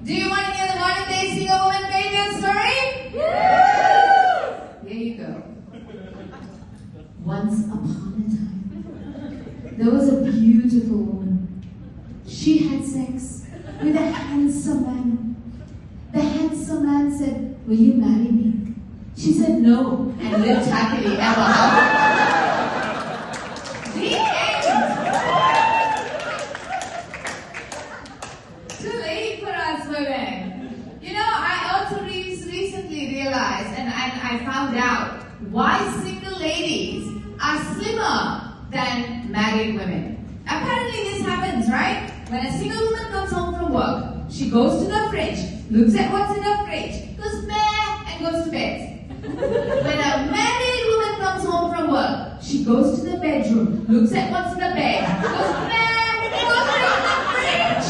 Do you want to hear the modern day single woman failure story? Yes! Here you go. Once upon a time, there was a beautiful woman. She had sex with a handsome man. The handsome man said, "Will you marry me?" She said no, and lived happily ever after. The end. Too late for us women. You know, I also recently realized, and I found out why single ladies are slimmer than married women. Apparently this happens, right? When a single woman comes home from work, she goes to the fridge, looks at what's in the fridge, goes meh, and goes to bed. When a married woman comes home from work, she goes to the bedroom, looks at what's in the bed, goes meh, and goes straight to the fridge.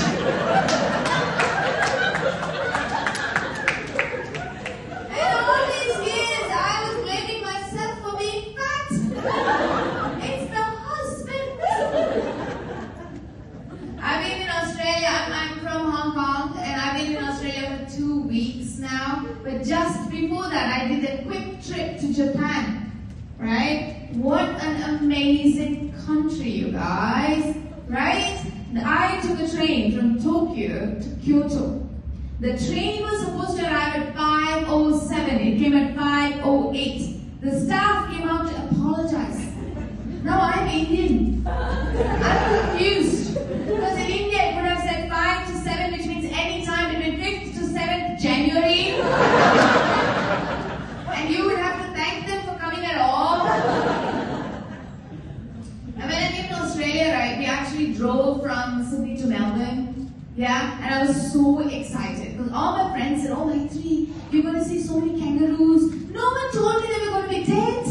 And all these years, I was blaming myself for being fat. It's the husband. I've been in Australia. I'm from Hong Kong, and I've been in Australia for 2 weeks now. But just before that, I did a quick trip to Japan. Right? What an amazing country, you guys. Right? I took a train from Tokyo to Kyoto. The train was supposed to arrive at 5:07. It came at 5:08. The staff came out to apologize. Now I'm Indian. I'm confused. Because in India it would have said 5 to 7, which means any time between 5th to 7th January. And you would have to thank them for coming at all. And when I came to Australia, right, we actually drove from Sydney to Melbourne. Yeah, and I was so excited. Because all my friends said, "Oh, Maitri, you're going to see so many kangaroos." No one told me they were going to be dead.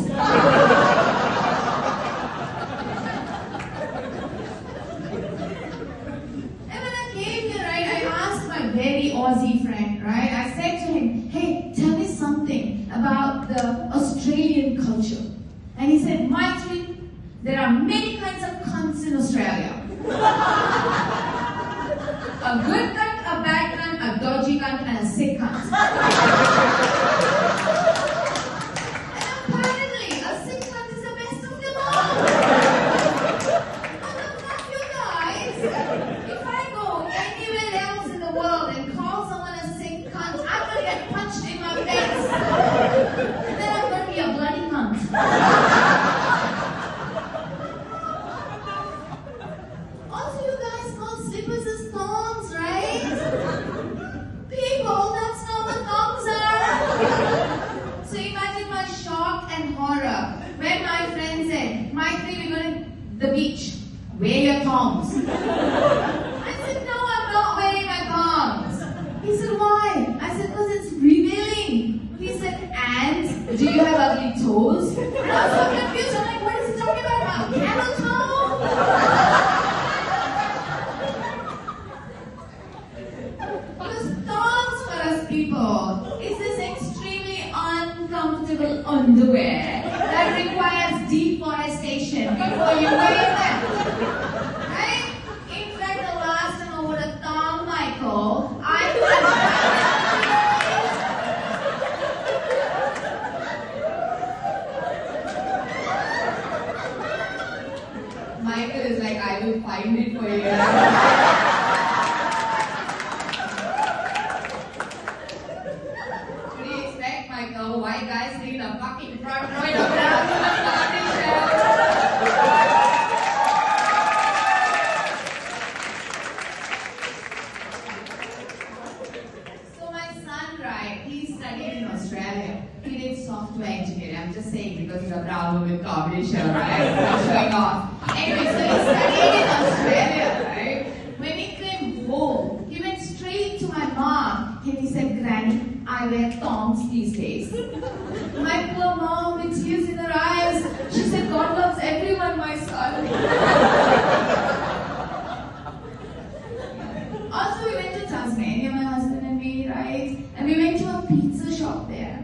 Very Aussie friend, right? I said to him, "Hey, tell me something about the Australian culture." And he said, "Maitri, there are many kinds of cunts in Australia. A good cunt, a bad cunt, a dodgy cunt, and a sick cunt." And apparently, a sick cunt is the best of them all. What the fuck, you guys? If I go anywhere else in the world and call someone a sick cunt, I'm going to get punched in my face. And then I'm going to be a bloody cunt. Also, you guys call slippers as thongs, right? People, that's not what thongs are. So imagine my shock and horror when my friend said, "Maitri, we're going to the beach. Wear your thongs." I said, "No, I'm not wearing my thongs." He said, "Why?" I said, "Because it's revealing." He said, "And do you have ugly toes?" And I was so confused. I'm like, what is he talking about? Camel toe? Because thongs for us people is this extremely uncomfortable underwear that requires deforestation before you wear them. Right? In fact, the last time I wore a thong, Michael, Michael is like, "I will find it for you." What do you expect, Michael? White guys sitting in the fucking front row in a brown party show. So my son, right, he studied in Australia. He did software engineering. I'm just saying because he's a brown woman comedy show, right? I'm showing off. Anyway, so he studied in Australia, right? When he came home, he went straight to my mom and he said, "Granny, I wear thongs these days." My poor mom, with tears in her eyes, she said, "God loves everyone, my son." Also, we went to Tasmania, my husband and me, right? And we went to a pizza shop there.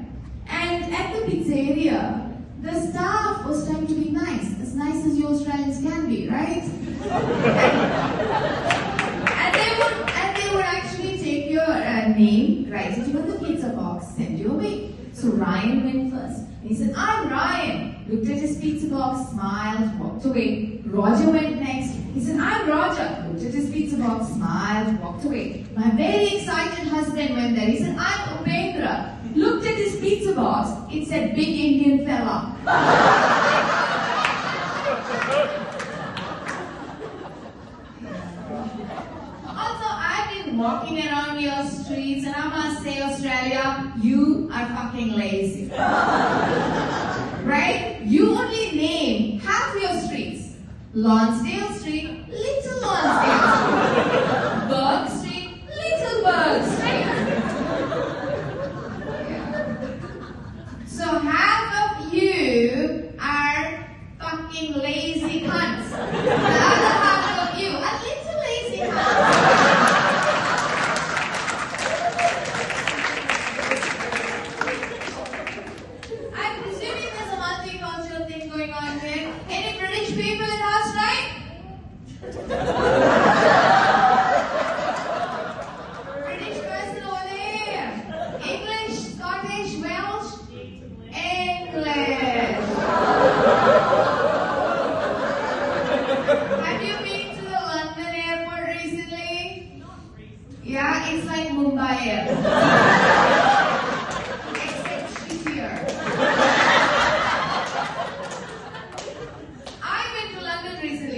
And at the pizzeria, the staff was trying to be nice as you Australians can be, right? And they would actually take your Ryan went first. And he said, I'm Ryan. Looked at his pizza box, smiled, walked away. Roger went next. He said, I'm Roger. Looked at his pizza box, smiled, walked away. My very excited husband went there. He said, I'm Upendra. Looked at his pizza box. It said, big Indian fella. Walking around your streets, and I must say, Australia, you are fucking lazy. Right? You only name half your streets. Lonsdale Street, Little Lonsdale Street. Burke Street, Little Burke Street. Yeah. So half of you are fucking lazy cunts. The other half of you are little lazy cunts. Any British people in the house, right? British person over there. English, Scottish, Welsh, English. Have you been to the London airport recently? Yeah, it's like Mumbai airport. Except shittier.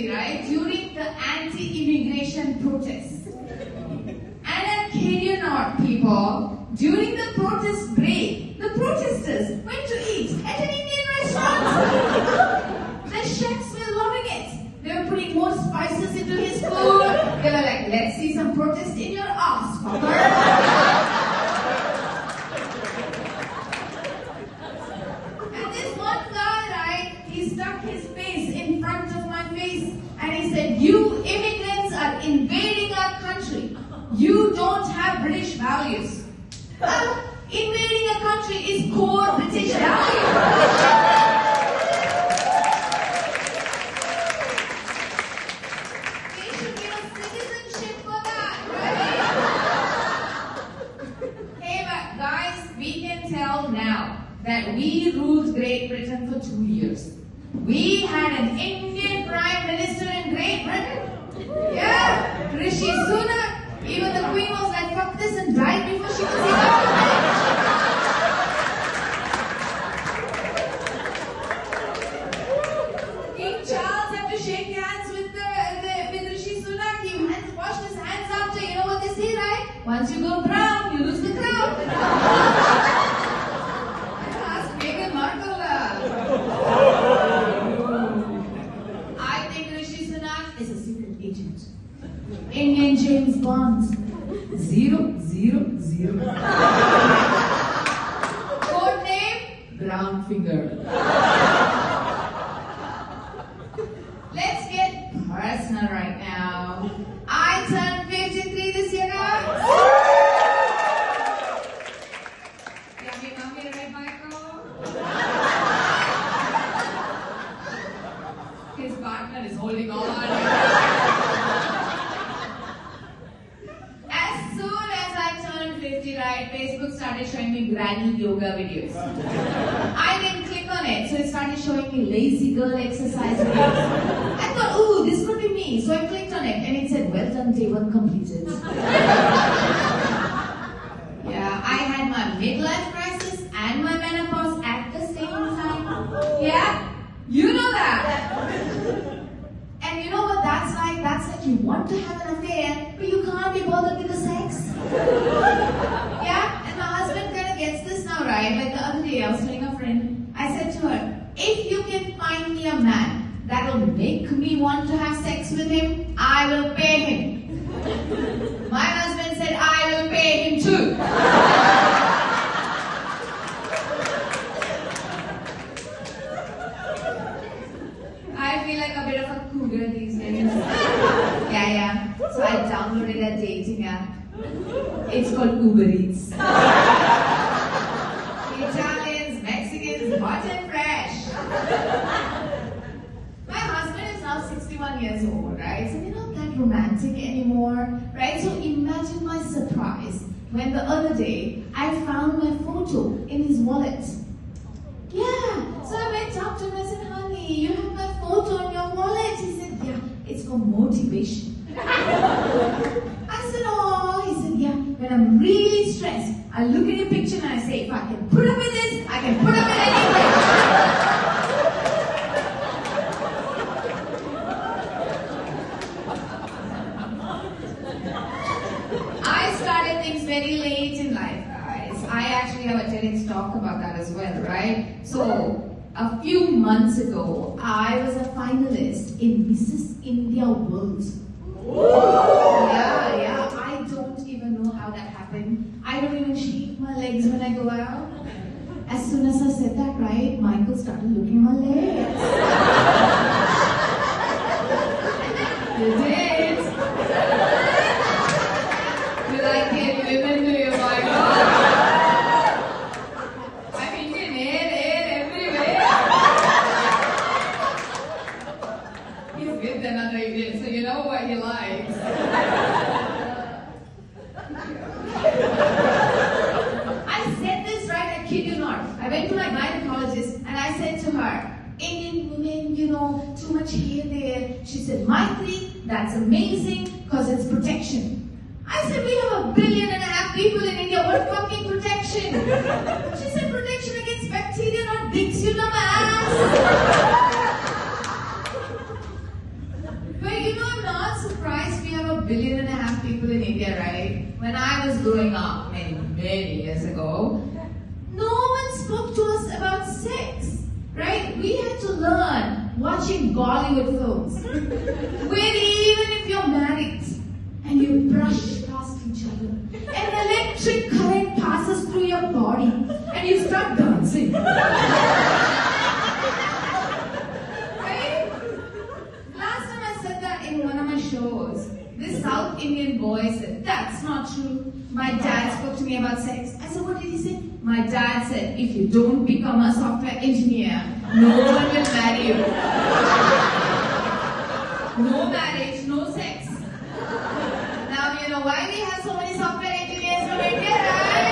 Right, during the anti-immigration protests. And at Kenya North, people, during the protest break, the protesters went to eat at an Indian restaurant. The chefs were loving it. They were putting more spices into his food. They were like, let's see some protest in your ass, fucker. And this one guy, right, he stuck his face in front of my face. And he said, you immigrants are invading our country. You don't have British values. Invading a country is core British value. They should give us citizenship for that, right? Hey, but guys, we can tell now that we ruled Great Britain for 2 years. We had an Indian Prime Minister in Great Britain. Yeah, Rishi Sunak. Even the Queen was like, fuck this, and died before she was even King Charles had to shake hands with Rishi Sunak. He washed his hands after. You know what they say, right? Once you go brown, you lose the crown. Indian James Bond 000. Code name Brown Finger. Let's get personal right now. I turned 53 this year, guys. Yeah, you want me to read Michael? His partner is holding on. Right, Facebook started showing me granny yoga videos. I didn't click on it, so it started showing me lazy girl exercise videos. I thought, ooh, this could be me. So I clicked on it and it said, well done, day 1 completed. Yeah, I had my midlife crisis and my menopause at the same time. Yeah, you know that. And you know what that's like? That's like you want to have an affair, but you can't be bothered with the sex. Yeah, and my husband kind of gets this now, right? Like the other day, I was telling a friend, I said to her, if you can find me a man that'll make me want to have sex with him, I will pay him. My husband said, I will pay him too. I feel like a bit of a cougar these days. Yeah. So I downloaded a dating app. It's called Uber Eats. Italians, Mexicans, hot and fresh. My husband is now 61 years old, right? So we're not that romantic anymore, right? So imagine my surprise when the other day I found my photo in his wallet. Yeah. So I went up to him and I said, honey, you have my photo on your wallet. He said, yeah, it's for motivation. I said, oh. He said, yeah, when I'm really stressed, I look at your picture and I say, if I can put up with this, I can put up with anything. I started things very late in life, guys. I actually have a TEDx talk about that as well, right? So, a few months ago, I was a finalist in Mrs. India World. Yeah, I don't even know how that happened. I don't even shake my legs when I go out. As soon as I said that, right, Michael started looking at my legs. You did. You like it, women, do you, Michael? I'm Indian, everywhere. He's with another Indian, so you know what he likes. I said this right, I kid you not. I went to my gynecologist and I said to her, Indian women, you know, too much hair there. She said, Maitri, that's amazing because it's protection. I said, we have 1.5 billion people in India. What fucking protection? She said, protection against bacteria, not dicks, you dumbass. But you know, I'm not surprised we have 1.5 billion people in India, right? When I was growing up, many years ago, no one spoke to us about sex, right? We had to learn watching Bollywood films, where even if you're married and you brush past each other, an electric current passes through your body and you start dancing. Right? Last time I said that in one of my shows, this South Indian boy said, that's not true. My dad spoke to me about sex. I said, what did he say? My dad said, if you don't become a software engineer, no one will marry you. No marriage, no sex. Now you know why we have so many software engineers from India, right?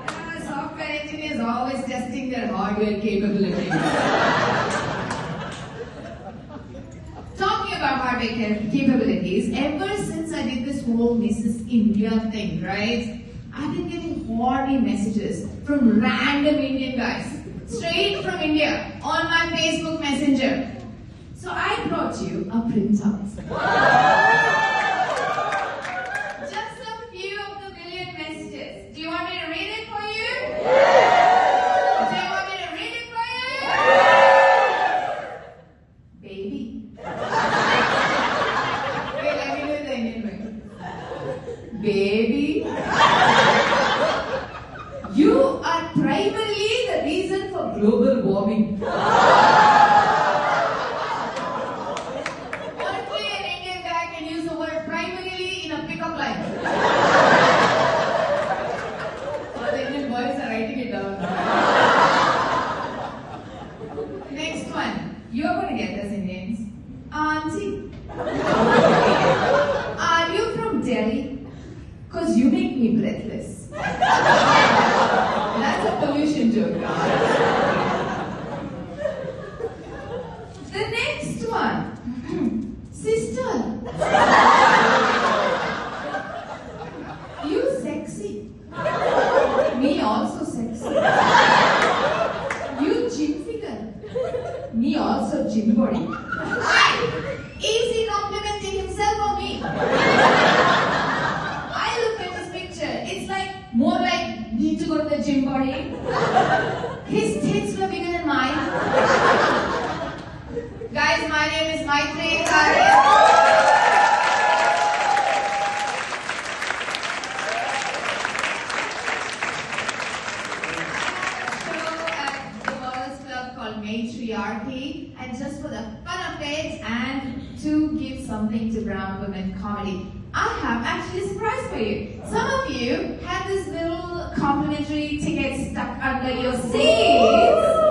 Yeah, software engineers are always testing their hardware capabilities. Talking about hardware capabilities, ever since I did this whole Mrs. India thing, right? I've been getting horny messages from random Indian guys, straight from India, on my Facebook Messenger. So I brought you a printout. Just a few of the million messages. Do you want me to read it for you? Do you want me to read it for you? Baby. Wait, let me do the Indian way. Baby. You are primarily the reason for global warming. Next one. You're going to get this, Indians. Auntie. Are you from Delhi? Because you make me breathless. That's a pollution joke, guys. The next one. Sister. You sexy. Me also sexy. You gym figure. Me also gym body. Is he complimenting himself or me? I look at this picture. It's like more like need to go to the gym body. His tits were bigger than mine. Guys, my name is Maitri. Matriarchy, and just for the fun of it and to give something to brown women comedy, I have actually a surprise for you. Some of you had this little complimentary ticket stuck under your seats.